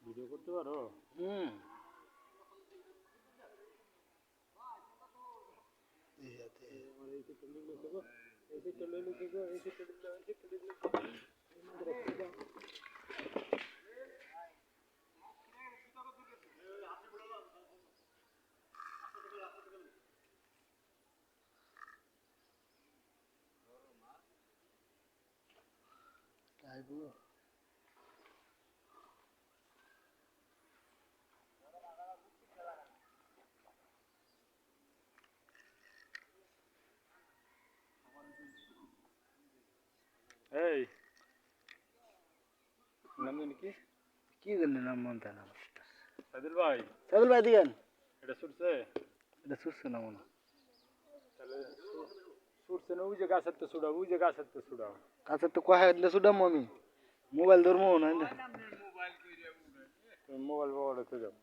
Video করতে পারো? এই নাম জানি কি? কি জানি নাম মনটা না। সাইদুল ভাই দিকেন এটা ছুটছে? এটা সুস্থ না মনে তাহলে ছুটছে না, ওই যে গাছের তো ছুড়াও, ওই যে গাছের তো ছুড়াও। আচ্ছা তো কয় দিলে ছুটাম আমি মোবাইল ধরবো না মোবাইল বাবাটা যাও।